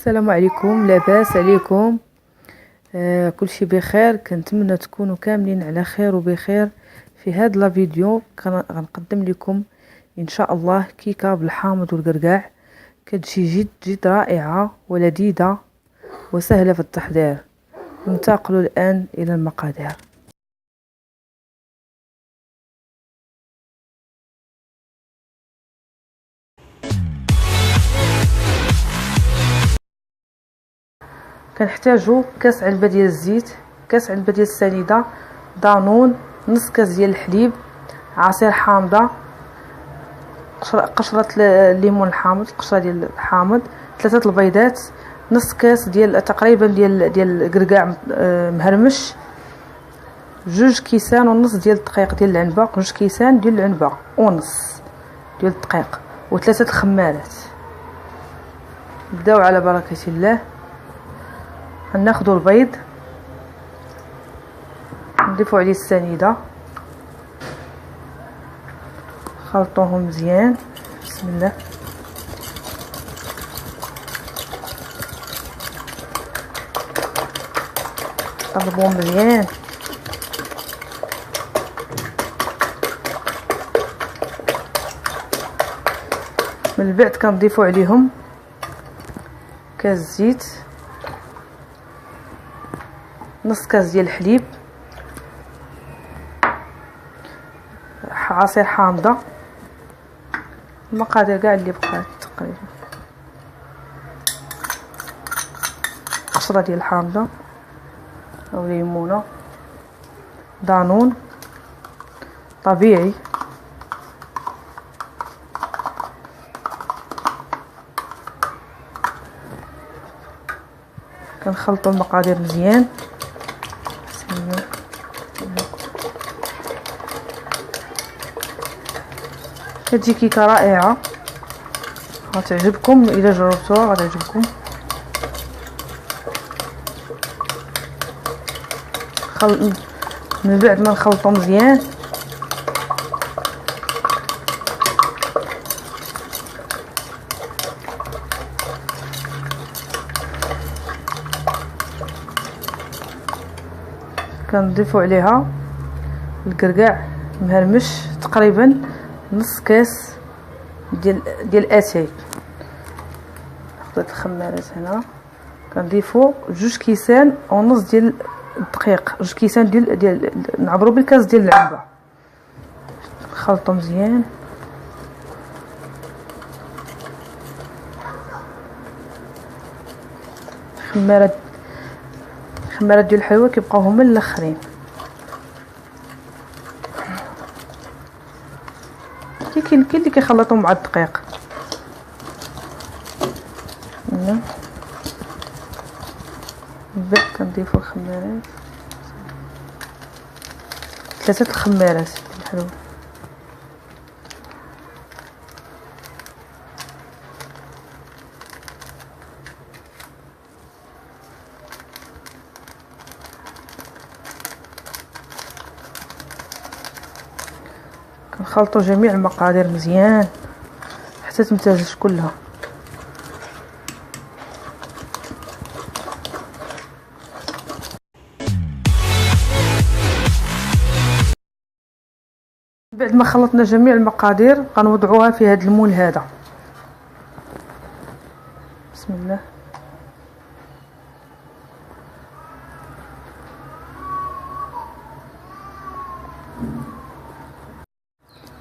السلام عليكم، لاباس عليكم؟ كل شيء بخير. كنتمنى تكونوا كاملين على خير وبخير. في هذا الفيديو غنقدم لكم ان شاء الله كيكه بالحامض والقرقاع، كتجي جد رائعه ولذيذه وسهله في التحضير. ننتقل الان الى المقادير. كنحتاجو كاس علبه ديال الزيت، كاس علبه ديال السنيده، دانون، نص كاس ديال الحليب، عصير حامضه، قشره الليمون الحامض، قشره ديال الحامض، 3 البيضات، نص كاس ديال تقريبا ديال القرقاع مهرمش، 2 كيسان ونص ديال الدقيق ديال العنبه، 2 كيسان ديال العنبه ونص ديال الدقيق، و3 الخمارات. نبداو على بركه الله. ناخذ البيض نضيفو عليه السنيده، خلطوهم مزيان. بسم الله. قلبوهم مزيان. من بعد كنضيفو عليهم كاس زيت، نص كاس ديال الحليب، عصير حامضه، المقادير كاع اللي بقات تقريبا، قشره ديال الحامضه او ليمونه، دانون طبيعي، كنخلطوا المقادير مزيان. كتجي كيكه رائعه، غتعجبكم الا جربتوها، غتعجبكم. من بعد ما نخلطو مزيان كنضيفو عليها القرقاع مهرمش، تقريبا نص كاس ديال اتاي. خديت الخمارات هنا، كنضيفو 2 كيسان ونص ديال الدقيق، 2 كيسان ديال نعبرو بالكاس ديال العنبه، نخلطو مزيان. خمارات ديال الحلوى كيبقاو هما الاخرين. كاين اللي كيخلطهم مع الدقيق. من بعد كنضيفو الخمارات، 3 الخمارات الحلوى، كنخلطوا جميع المقادير مزيان حتى تمتزج كلها. بعد ما خلطنا جميع المقادير غنوضعوها في هذا المول هذا. بسم الله.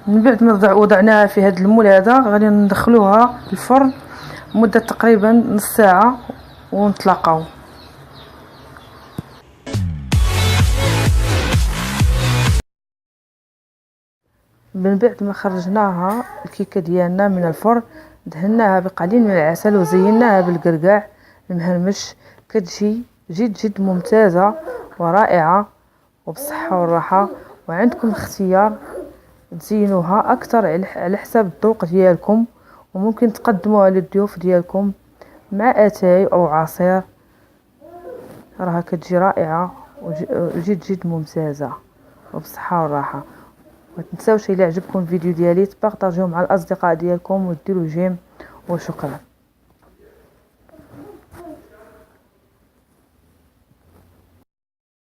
من بعد ما وضعناها في هذا المول هذا غادي ندخلوها الفرن مده تقريبا نص ساعه ونتلاقاو. من بعد ما خرجناها الكيكه ديالنا من الفرن، دهناها بقليل من العسل وزيناها بالقرقاع المهرمش، كتجي جد ممتازه ورائعه وبالصحه والراحه. وعندكم اختيار تزينوها اكثر على حساب الذوق ديالكم، وممكن تقدموها للضيوف ديالكم مع اتاي او عصير. راها كتجي رائعه وجد ممتازه وبالصحه والراحه. ما تنساوش الى عجبكم الفيديو ديالي تبارطاجيوه مع الاصدقاء ديالكم وديروا جيم. وشكرا.